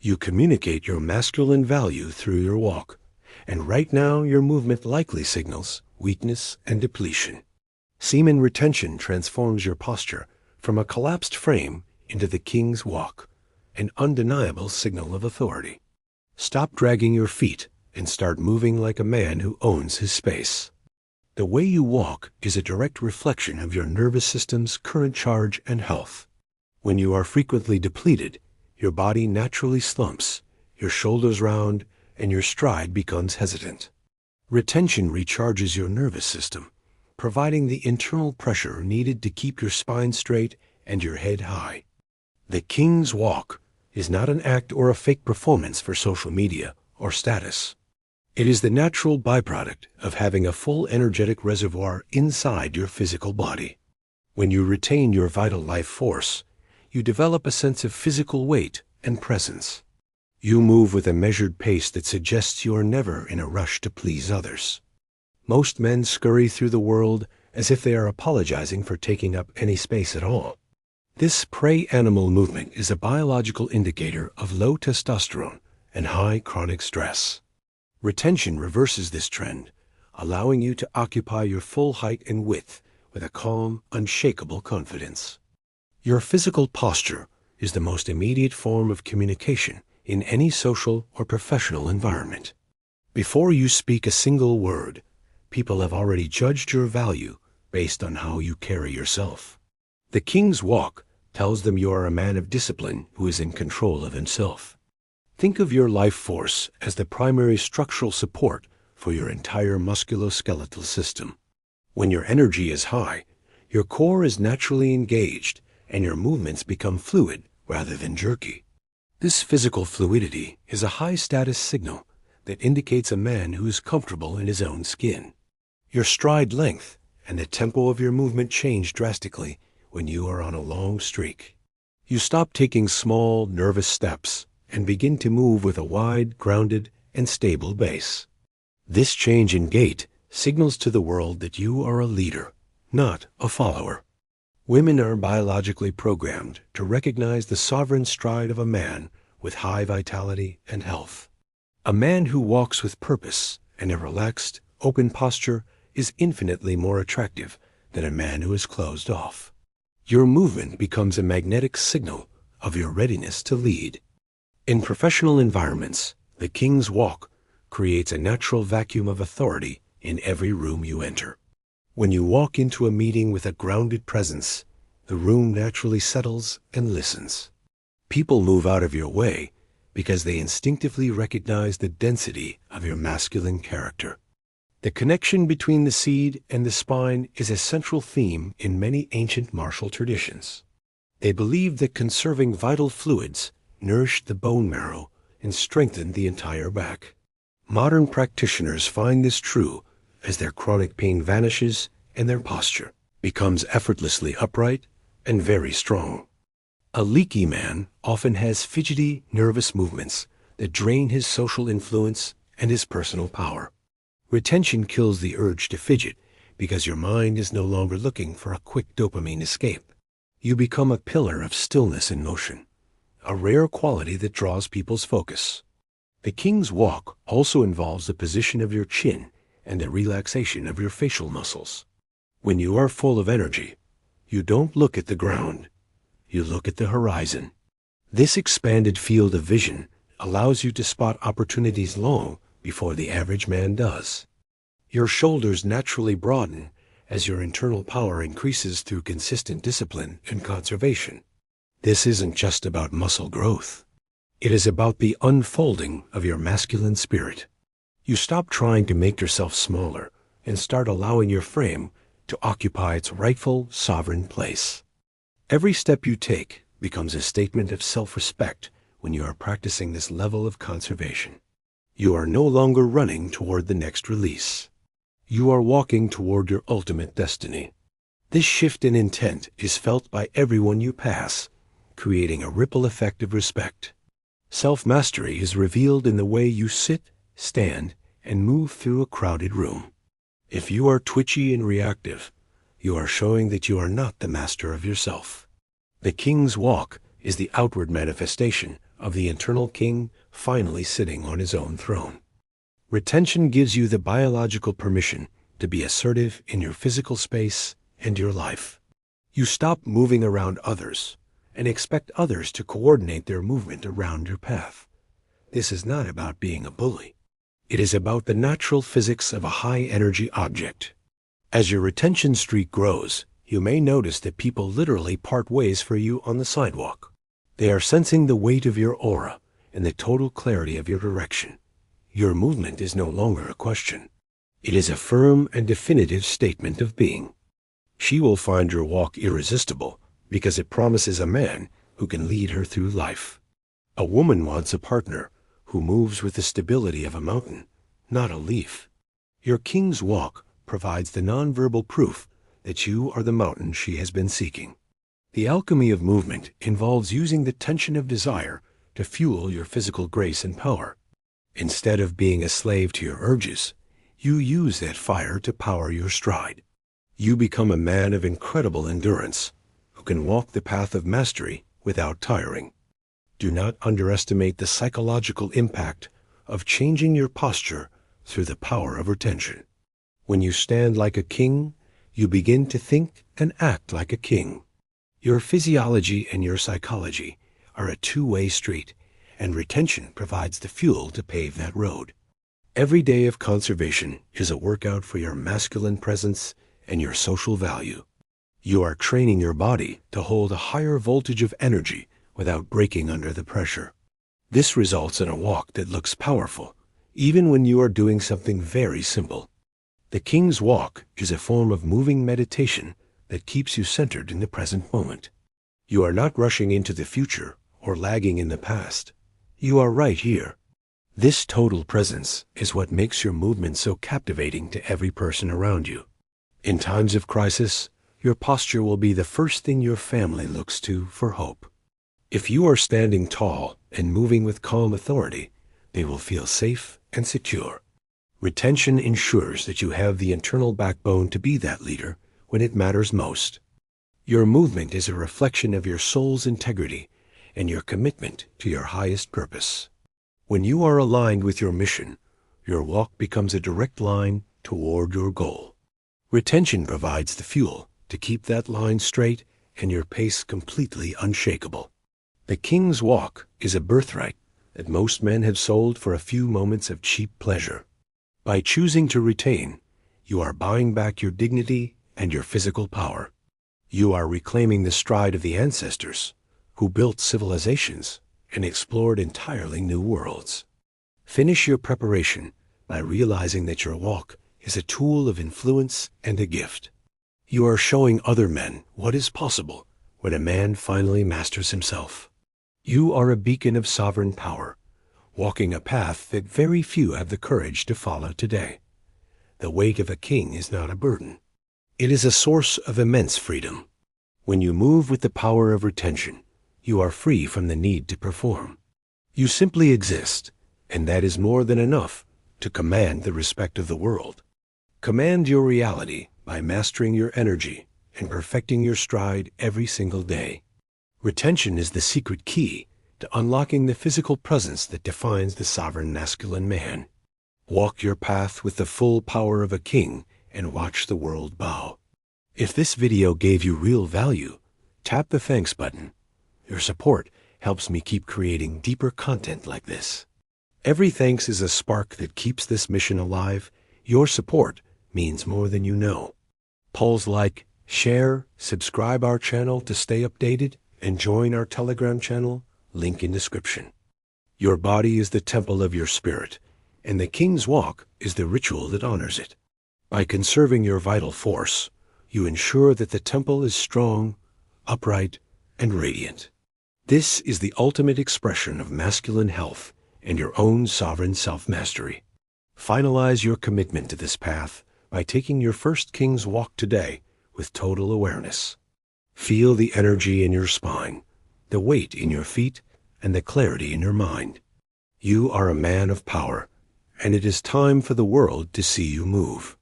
You communicate your masculine value through your walk, and right now your movement likely signals weakness and depletion. Semen retention transforms your posture from a collapsed frame into the king's walk, an undeniable signal of authority. Stop dragging your feet and start moving like a man who owns his space. The way you walk is a direct reflection of your nervous system's current charge and health. When you are frequently depleted, your body naturally slumps, your shoulders round, and your stride becomes hesitant. Retention recharges your nervous system, providing the internal pressure needed to keep your spine straight and your head high. The king's walk is not an act or a fake performance for social media or status. It is the natural byproduct of having a full energetic reservoir inside your physical body. When you retain your vital life force, you develop a sense of physical weight and presence. You move with a measured pace that suggests you are never in a rush to please others. Most men scurry through the world as if they are apologizing for taking up any space at all. This prey animal movement is a biological indicator of low testosterone and high chronic stress. Retention reverses this trend, allowing you to occupy your full height and width with a calm, unshakable confidence. Your physical posture is the most immediate form of communication in any social or professional environment. Before you speak a single word, people have already judged your value based on how you carry yourself. The king's walk tells them you are a man of discipline who is in control of himself. Think of your life force as the primary structural support for your entire musculoskeletal system. When your energy is high, your core is naturally engaged and your movements become fluid rather than jerky. This physical fluidity is a high-status signal that indicates a man who is comfortable in his own skin. Your stride length and the tempo of your movement change drastically when you are on a long streak. You stop taking small, nervous steps and begin to move with a wide, grounded, and stable base. This change in gait signals to the world that you are a leader, not a follower. Women are biologically programmed to recognize the sovereign stride of a man with high vitality and health. A man who walks with purpose and a relaxed, open posture is infinitely more attractive than a man who is closed off. Your movement becomes a magnetic signal of your readiness to lead. In professional environments, the king's walk creates a natural vacuum of authority in every room you enter. When you walk into a meeting with a grounded presence, the room naturally settles and listens. People move out of your way because they instinctively recognize the density of your masculine character. The connection between the seed and the spine is a central theme in many ancient martial traditions. They believed that conserving vital fluids nourished the bone marrow and strengthened the entire back. Modern practitioners find this true as their chronic pain vanishes and their posture becomes effortlessly upright and very strong. A leaky man often has fidgety, nervous movements that drain his social influence and his personal power. Retention kills the urge to fidget because your mind is no longer looking for a quick dopamine escape. You become a pillar of stillness and motion, a rare quality that draws people's focus. The king's walk also involves the position of your chin and the relaxation of your facial muscles. When you are full of energy, you don't look at the ground, you look at the horizon. This expanded field of vision allows you to spot opportunities long before the average man does. Your shoulders naturally broaden as your internal power increases through consistent discipline and conservation. This isn't just about muscle growth. It is about the unfolding of your masculine spirit. You stop trying to make yourself smaller and start allowing your frame to occupy its rightful sovereign place. Every step you take becomes a statement of self-respect when you are practicing this level of conservation. You are no longer running toward the next release. You are walking toward your ultimate destiny. This shift in intent is felt by everyone you pass, creating a ripple effect of respect. Self-mastery is revealed in the way you sit, stand, and move through a crowded room. If you are twitchy and reactive, you are showing that you are not the master of yourself. The king's walk is the outward manifestation of the internal king finally sitting on his own throne. Retention gives you the biological permission to be assertive in your physical space and your life. You stop moving around others and expect others to coordinate their movement around your path. This is not about being a bully. It is about the natural physics of a high-energy object. As your retention streak grows, you may notice that people literally part ways for you on the sidewalk. They are sensing the weight of your aura and the total clarity of your direction. Your movement is no longer a question. It is a firm and definitive statement of being. She will find your walk irresistible because it promises a man who can lead her through life. A woman wants a partner who moves with the stability of a mountain, not a leaf. Your king's walk provides the nonverbal proof that you are the mountain she has been seeking. The alchemy of movement involves using the tension of desire to fuel your physical grace and power. Instead of being a slave to your urges, you use that fire to power your stride. You become a man of incredible endurance who can walk the path of mastery without tiring. Do not underestimate the psychological impact of changing your posture through the power of retention. When you stand like a king, you begin to think and act like a king. Your physiology and your psychology are a two-way street, and retention provides the fuel to pave that road. Every day of conservation is a workout for your masculine presence and your social value. You are training your body to hold a higher voltage of energy without breaking under the pressure. This results in a walk that looks powerful, even when you are doing something very simple. The King's Walk is a form of moving meditation that keeps you centered in the present moment. You are not rushing into the future or lagging in the past. You are right here. This total presence is what makes your movement so captivating to every person around you. In times of crisis, your posture will be the first thing your family looks to for hope. If you are standing tall and moving with calm authority, they will feel safe and secure. Retention ensures that you have the internal backbone to be that leader when it matters most. Your movement is a reflection of your soul's integrity and your commitment to your highest purpose. When you are aligned with your mission, your walk becomes a direct line toward your goal. Retention provides the fuel to keep that line straight and your pace completely unshakable. The King's Walk is a birthright that most men have sold for a few moments of cheap pleasure. By choosing to retain, you are buying back your dignity and your physical power. You are reclaiming the stride of the ancestors who built civilizations and explored entirely new worlds. Finish your preparation by realizing that your walk is a tool of influence and a gift. You are showing other men what is possible when a man finally masters himself. You are a beacon of sovereign power, walking a path that very few have the courage to follow today. The weight of a king is not a burden. It is a source of immense freedom. When you move with the power of retention, you are free from the need to perform. You simply exist, and that is more than enough to command the respect of the world. Command your reality by mastering your energy and perfecting your stride every single day. Retention is the secret key to unlocking the physical presence that defines the sovereign masculine man. Walk your path with the full power of a king and watch the world bow. If this video gave you real value, tap the thanks button. Your support helps me keep creating deeper content like this. Every thanks is a spark that keeps this mission alive. Your support means more than you know. Polls like, share, subscribe our channel to stay updated, and join our Telegram channel, link in description. Your body is the temple of your spirit, and the King's Walk is the ritual that honors it. By conserving your vital force, you ensure that the temple is strong, upright, and radiant. This is the ultimate expression of masculine health and your own sovereign self-mastery. Finalize your commitment to this path by taking your first King's Walk today with total awareness. Feel the energy in your spine, the weight in your feet, and the clarity in your mind. You are a man of power, and it is time for the world to see you move.